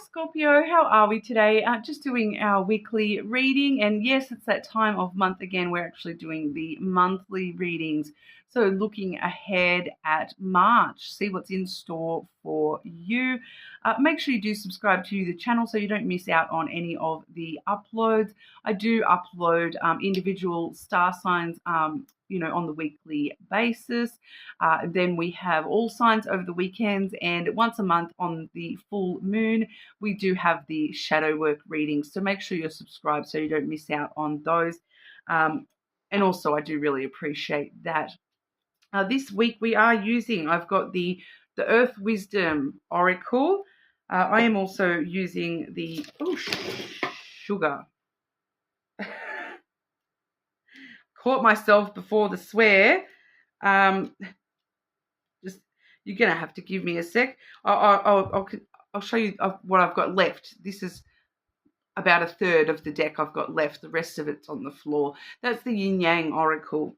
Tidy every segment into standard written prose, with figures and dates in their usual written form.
Scorpio, how are we today? Just doing our weekly reading, and yes, it's that time of month again. We're actually doing the monthly readings. So, looking ahead at March, see what's in store for you. Make sure you do subscribe to the channel so you don't miss out on any of the uploads. I do upload individual star signs, on the weekly basis. Then we have all signs over the weekends, and once a month on the full moon, we do have the shadow work readings. So make sure you're subscribed so you don't miss out on those. And also, I do really appreciate that. This week I've got the Earth Wisdom Oracle. I am also using the, sugar. Caught myself before the swear. Just you're gonna have to give me a sec. I'll show you what I've got left. This is about a third of the deck I've got left. The rest of it's on the floor. That's the Yin Yang Oracle.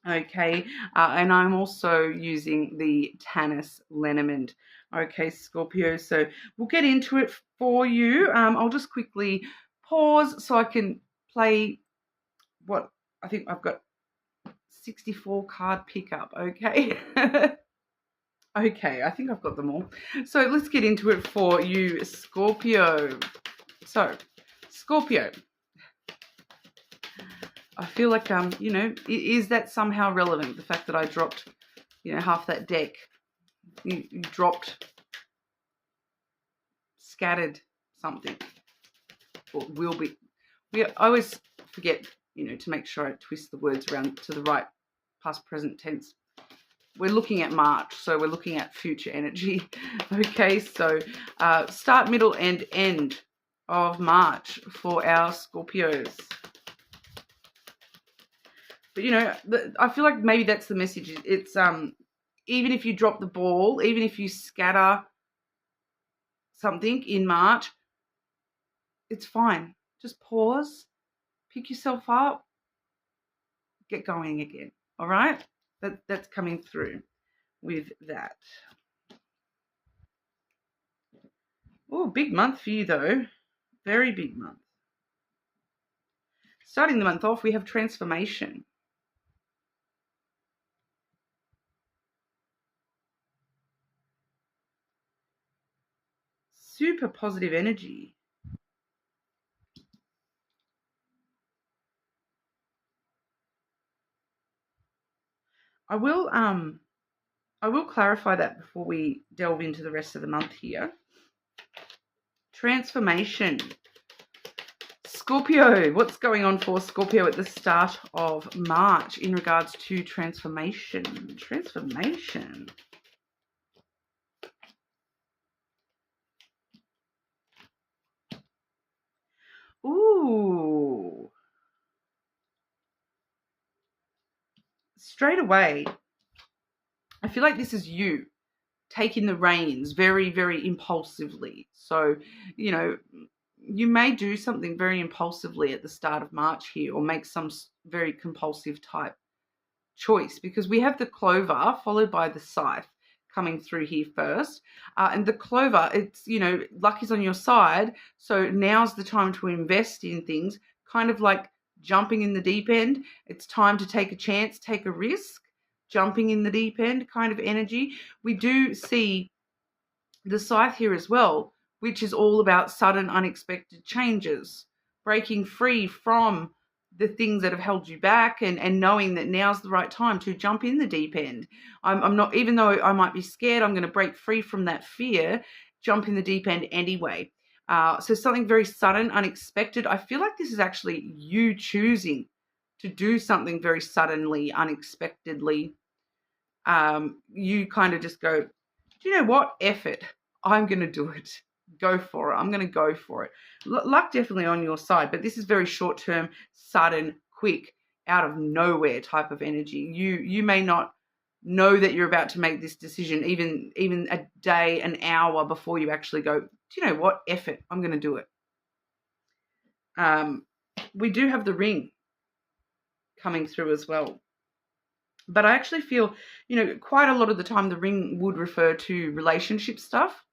Okay, and I'm also using the Tanis Lenormand. Okay, Scorpio. So we'll get into it for you. I'll just quickly pause so I can play what I think I've got 64 card pickup. Okay. Okay, I think I've got them all. So let's get into it for you, Scorpio. So, Scorpio. I feel like, is that somehow relevant? The fact that I dropped, half that deck. You dropped, scattered something. Or will be. I always forget, to make sure I twist the words around to the right past present tense. We're looking at March, so we're looking at future energy. Okay, so start, middle, and end of March for our Scorpios. But, I feel like maybe that's the message. It's even if you drop the ball, even if you scatter something in March, it's fine. Just pause, pick yourself up, get going again, all right? That's coming through with that. Oh, big month for you, though. Very big month. Starting the month off, we have transformation. Super positive energy. I will clarify that before we delve into the rest of the month here. Transformation. Scorpio, what's going on for Scorpio at the start of March in regards to transformation? Transformation. Ooh. Straight away, I feel like this is you taking the reins very, very impulsively. So, you may do something very impulsively at the start of March here, or make some very compulsive type choice, because we have the clover followed by the scythe coming through here first. And the clover, it's, luck is on your side. So now's the time to invest in things, kind of like jumping in the deep end. It's time to take a chance, take a risk, jumping in the deep end kind of energy. We do see the scythe here as well, which is all about sudden, unexpected changes, breaking free from the things that have held you back, and knowing that now's the right time to jump in the deep end. I'm not, even though I might be scared, I'm going to break free from that fear, jump in the deep end anyway. So something very sudden, unexpected. I feel like this is actually you choosing to do something very suddenly, unexpectedly. You kind of just go, do you know what? F it. I'm going to do it. Go for it. I'm going to go for it. Luck definitely on your side, but this is very short-term, sudden, quick, out of nowhere type of energy. You may not know that you're about to make this decision even a day, an hour before you actually go, do you know what? F it. I'm going to do it. We do have the ring coming through as well. But I actually feel, quite a lot of the time the ring would refer to relationship stuff.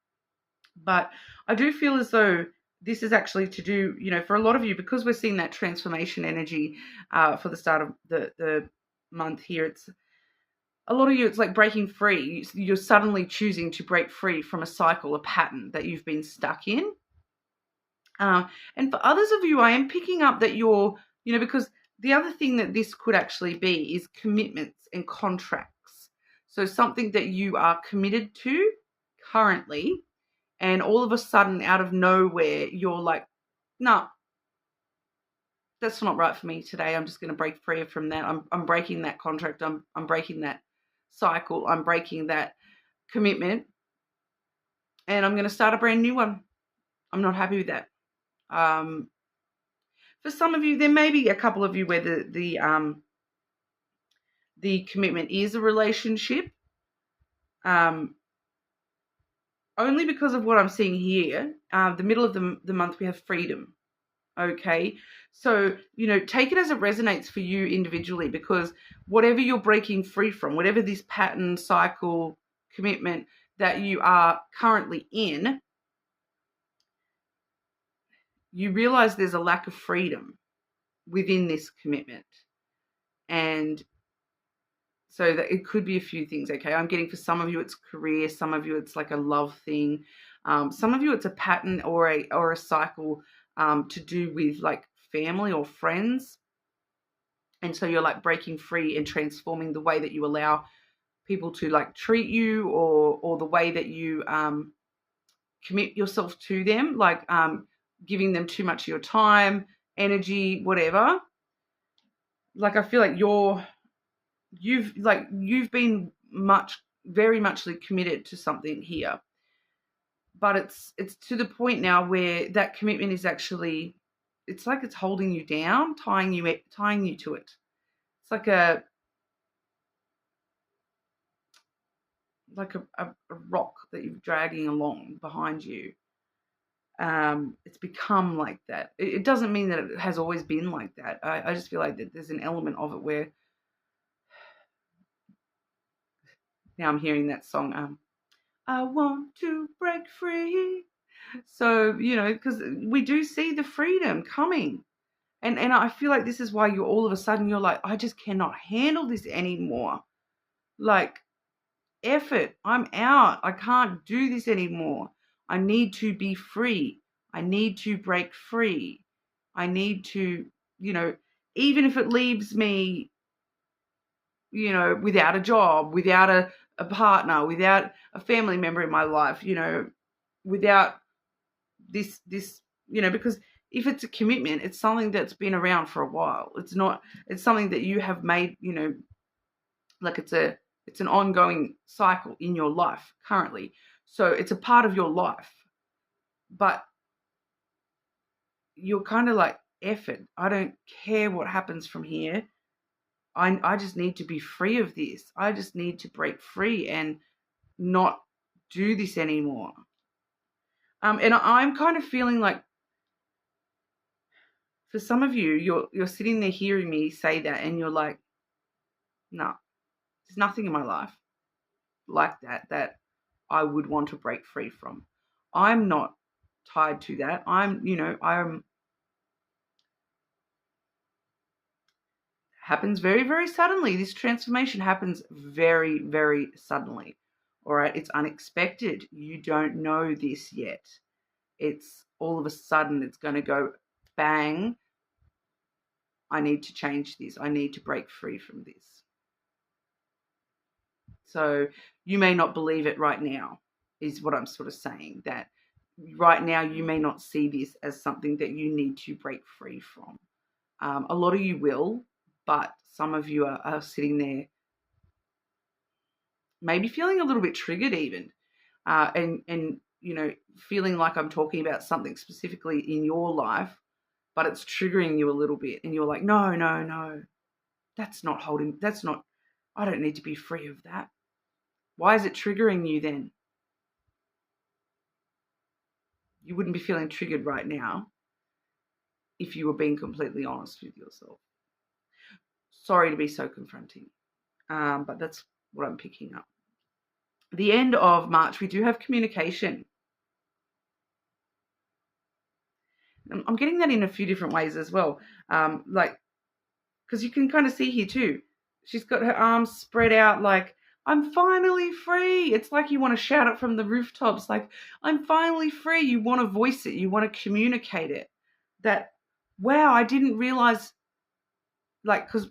But I do feel as though this is actually to do, for a lot of you, because we're seeing that transformation energy for the start of the month here. It's a lot of you, it's like breaking free. You're suddenly choosing to break free from a cycle, a pattern that you've been stuck in. And for others of you, I am picking up that you're, because the other thing that this could actually be is commitments and contracts. So something that you are committed to currently, and all of a sudden, out of nowhere, you're like, no, that's not right for me today. I'm just going to break free from that. I'm breaking that contract. I'm breaking that cycle. I'm breaking that commitment, and I'm going to start a brand new one. I'm not happy with that. For some of you, there may be a couple of you where the commitment is a relationship. Only because of what I'm seeing here. The middle of the month, we have freedom. Okay, so take it as it resonates for you individually, because whatever you're breaking free from, whatever this pattern, cycle, commitment that you are currently in, you realize there's a lack of freedom within this commitment. And so that it could be a few things. Okay, I'm getting, for some of you it's career, some of you it's like a love thing, some of you it's a pattern or a cycle to do with like family or friends. And so you're like breaking free and transforming the way that you allow people to like treat you, or the way that you commit yourself to them, like giving them too much of your time, energy, whatever. Like I feel like you've been very muchly committed to something here, but it's to the point now where that commitment is actually, it's like it's holding you down, tying you to it. It's like a rock that you're dragging along behind you. It's become like that. It doesn't mean that it has always been like that. I just feel like that there's an element of it where now I'm hearing that song. I want to break free. So, because we do see the freedom coming. And I feel like this is why you're all of a sudden, you're like, I just cannot handle this anymore. Like, F it, I'm out. I can't do this anymore. I need to be free. I need to break free. I need to, even if it leaves me, without a job, without a partner, without a family member in my life, without this, because if it's a commitment, it's something that's been around for a while. It's something that you have made, like it's an ongoing cycle in your life currently. So it's a part of your life, but you're kind of like, F it, I don't care what happens from here. I just need to be free of this. I just need to break free and not do this anymore. And I'm kind of feeling like, for some of you, you're sitting there hearing me say that, and you're like, no, there's nothing in my life like that I would want to break free from. I'm not tied to that. Happens very, very suddenly. This transformation happens very, very suddenly. All right, it's unexpected. You don't know this yet. It's all of a sudden, it's going to go bang. I need to change this. I need to break free from this. So you may not believe it right now, is what I'm sort of saying. That right now you may not see this as something that you need to break free from. A lot of you will, but some of you are sitting there maybe feeling a little bit triggered even, and feeling like I'm talking about something specifically in your life, but it's triggering you a little bit, and you're like, no, that's not, I don't need to be free of that. Why is it triggering you then? You wouldn't be feeling triggered right now if you were being completely honest with yourself. Sorry to be so confronting, but that's what I'm picking up. The end of March, we do have communication. I'm getting that in a few different ways as well. Like, because you can kind of see here too. She's got her arms spread out like, I'm finally free. It's like you want to shout it from the rooftops, like, I'm finally free. You want to voice it. You want to communicate it. That, wow, I didn't realize, like, because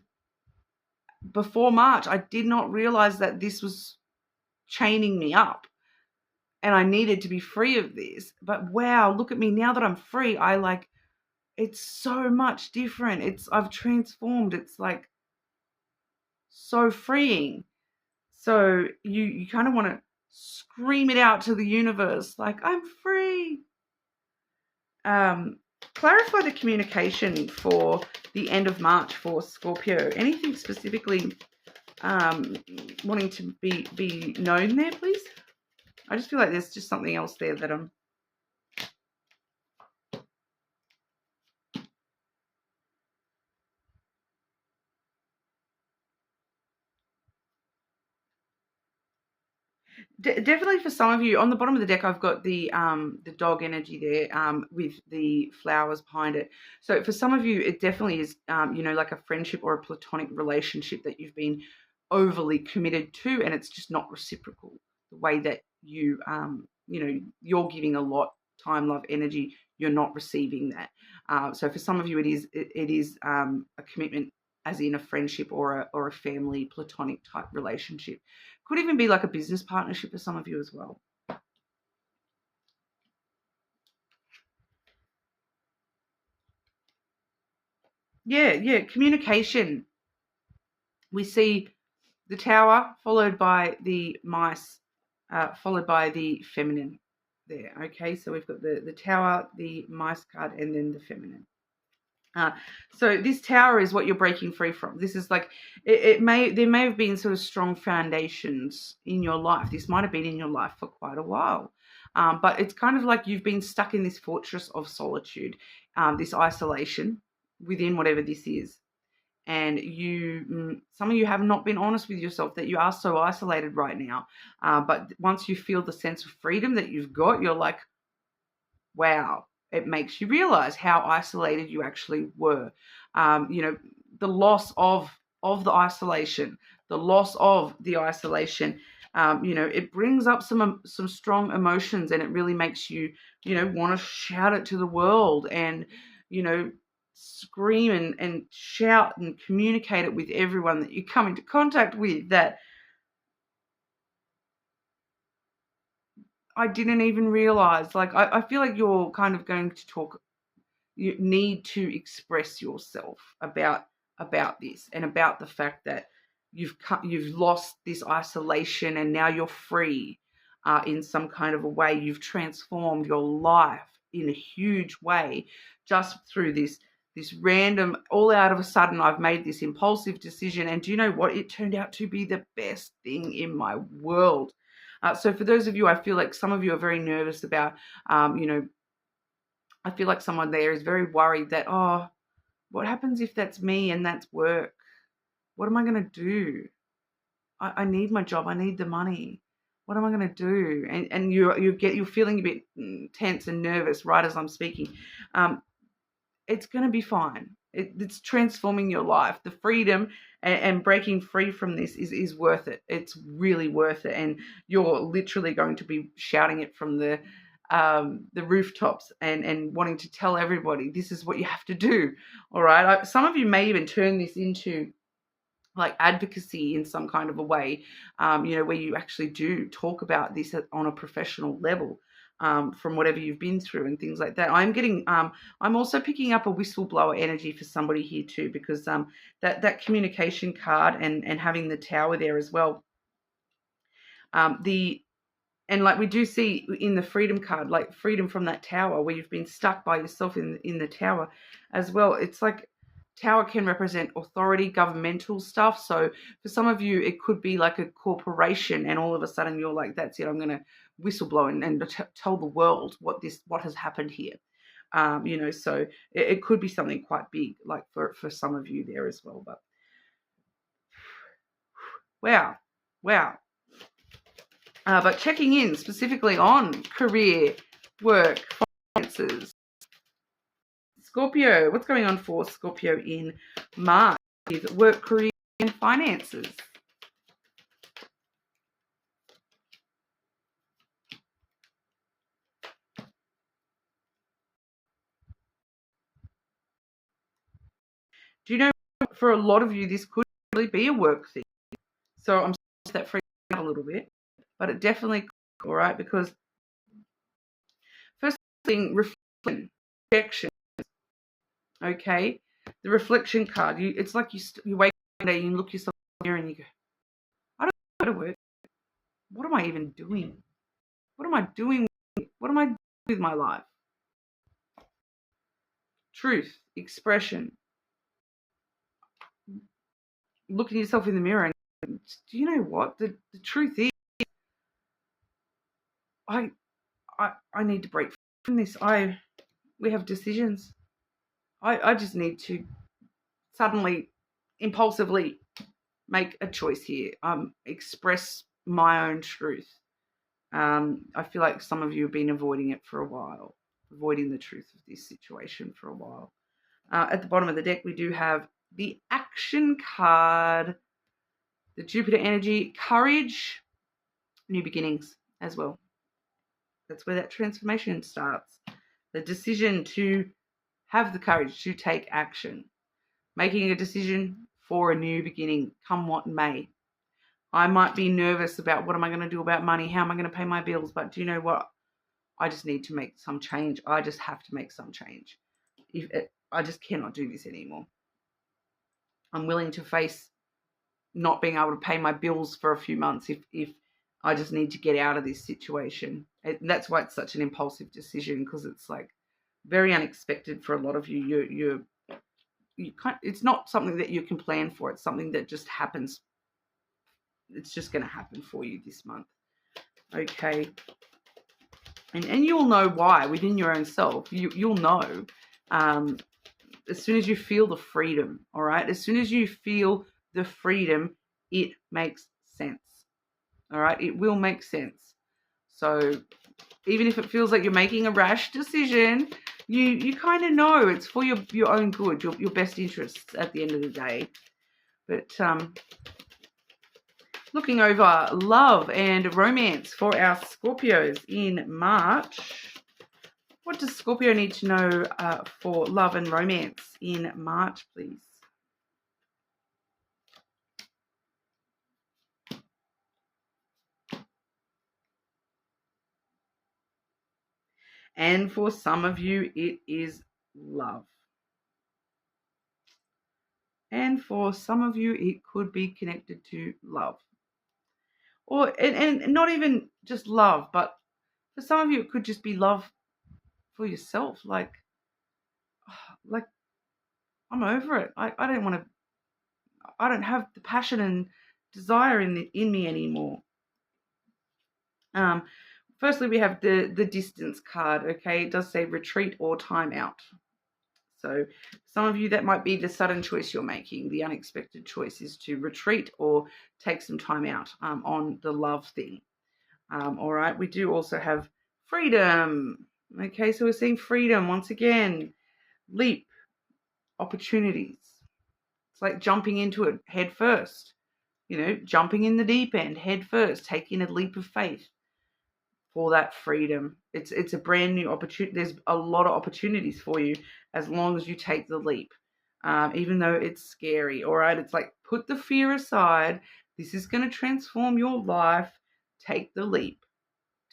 before March, I did not realize that this was chaining me up and I needed to be free of this. But wow, look at me now that I'm free. It's so much different. I've transformed. It's like so freeing. So you kind of want to scream it out to the universe, like, I'm free. Clarify the communication for the end of March for Scorpio. Anything specifically wanting to be known there, please? I just feel like there's just something else there that I'm... Definitely for some of you, on the bottom of the deck, I've got the dog energy there with the flowers behind it. So for some of you, it definitely is, like a friendship or a platonic relationship that you've been overly committed to, and it's just not reciprocal. The way that you're giving a lot, time, love, energy, you're not receiving that. So for some of you, it is a commitment, as in a friendship or a family platonic type relationship. Could even be like a business partnership for some of you as well. Yeah, communication. We see the Tower followed by the mice, followed by the feminine there. Okay, so we've got the Tower, the mice card, and then the feminine. So this Tower is what you're breaking free from. This is like, there may have been sort of strong foundations in your life. This might have been in your life for quite a while. But it's kind of like you've been stuck in this fortress of solitude, this isolation within whatever this is. And some of you have not been honest with yourself that you are so isolated right now. But once you feel the sense of freedom that you've got, you're like, wow. It makes you realize how isolated you actually were. The loss of the isolation, it brings up some strong emotions, and it really makes you, want to shout it to the world and, scream and shout and communicate it with everyone that you come into contact with, that I didn't even realize. Like, I feel like you're kind of going to talk. You need to express yourself about this, and about the fact that you've lost this isolation and now you're free in some kind of a way. You've transformed your life in a huge way just through this random, all out of a sudden, I've made this impulsive decision, and do you know what? It turned out to be the best thing in my world. So for those of you, I feel like some of you are very nervous about, I feel like someone there is very worried that, oh, what happens if that's me and that's work? What am I going to do? I need my job. I need the money. What am I going to do? And you're feeling a bit tense and nervous right as I'm speaking. It's going to be fine. It's transforming your life. The freedom and breaking free from this is worth it. It's really worth it. And you're literally going to be shouting it from the rooftops and wanting to tell everybody this is what you have to do. All right. Some of you may even turn this into like advocacy in some kind of a way, where you actually do talk about this on a professional level. From whatever you've been through and things like that. I'm also picking up a whistleblower energy for somebody here too, because that communication card and having the Tower there as well. And like we do see in the freedom card, like freedom from that Tower where you've been stuck by yourself in the Tower as well. It's like Tower can represent authority, governmental stuff. So for some of you, it could be like a corporation, and all of a sudden you're like, that's it, I'm going to whistleblow and tell the world what has happened here. So it could be something quite big, like for some of you there as well. But wow. But checking in specifically on career, work, finances, Scorpio. What's going on for Scorpio in March with work, career, and finances? Do you know, for a lot of you, this could really be a work thing. So I'm sorry that freaks out a little bit, but it definitely, all right, because first thing, reflection, projection, okay? The reflection card, it's like you wake up one day and you look yourself in the mirror and you go, I don't go to work. What am I even doing? What am I doing? What am I doing with my life? Truth, expression, looking yourself in the mirror and do you know what? The truth is, I need to break from this. We have decisions. I just need to suddenly, impulsively make a choice here. Express my own truth. I feel like some of you have been avoiding it for a while, avoiding the truth of this situation for a while. At the bottom of the deck, we do have the action card, the Jupiter energy, courage, new beginnings as well. That's where that transformation starts. The decision to have the courage to take action, making a decision for a new beginning, come what may. I might be nervous about what am I going to do about money, how am I going to pay my bills, but do you know what? I just need to make some change. I just have to make some change. I just cannot do this anymore. I'm willing to face not being able to pay my bills for a few months if I just need to get out of this situation. And that's why it's such an impulsive decision, because it's like very unexpected for a lot of you. It's not something that you can plan for. It's something that just happens. It's just going to happen for you this month. Okay. And you'll know why within your own self. You'll know as soon as you feel the freedom, all right? As soon as you feel the freedom, it makes sense, all right? It will make sense. So even if it feels like you're making a rash decision, you kind of know it's for your own good, your best interests at the end of the day. But looking over love and romance for our Scorpios in March. What does Scorpio need to know for love and romance in March, please? And for some of you, it is love. And for some of you, it could be connected to love. Or and not even just love, but for some of you, it could just be love for yourself. Like I'm over it. I don't want to. I don't have the passion and desire in me anymore. Firstly, we have the distance card. Okay, it does say retreat or time out. So some of you, that might be the sudden choice you're making. The unexpected choice is to retreat or take some time out on the love thing. All right, we do also have freedom. Okay, so we're seeing freedom once again. Leap, opportunities. It's like jumping into it head first. Jumping in the deep end head first, taking a leap of faith for that freedom. It's a brand new opportunity. There's a lot of opportunities for you as long as you take the leap, even though it's scary. All right, it's like put the fear aside. This is going to transform your life. Take the leap,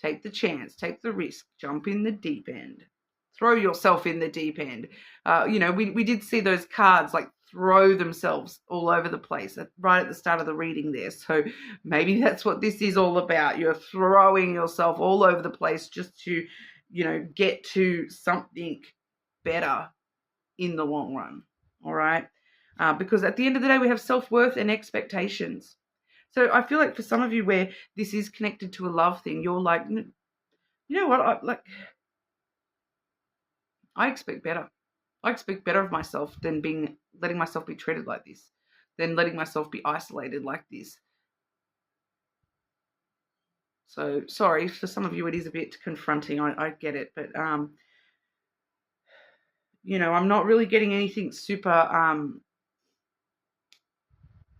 take the chance, take the risk, jump in the deep end, throw yourself in the deep end. We did see those cards like throw themselves all over the place right at the start of the reading there. So maybe that's what this is all about. You're throwing yourself all over the place just to, get to something better in the long run. All right. Because at the end of the day, we have self-worth and expectations. So I feel like for some of you where this is connected to a love thing, you're like, you know what? I expect better. I expect better of myself than letting myself be treated like this, than letting myself be isolated like this. So sorry, for some of you it is a bit confronting. I get it, but You know, I'm not really getting anything super,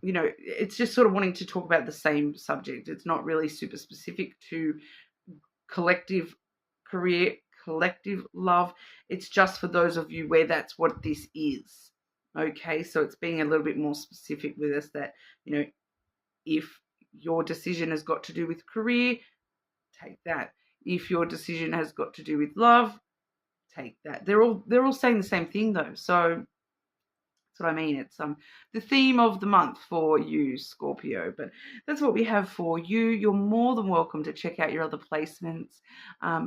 you know, it's just sort of wanting to talk about the same subject. It's not really super specific to collective career, collective love. It's just for those of you where that's what this is. Okay, so it's being a little bit more specific with us that, you know, if your decision has got to do with career, take that. If your decision has got to do with love, take that. They're all saying the same thing though. So that's what I mean. It's the theme of the month for you, Scorpio. But that's what we have for you. You're more than welcome to check out your other placements.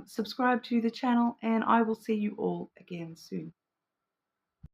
Subscribe to the channel, and I will see you all again soon.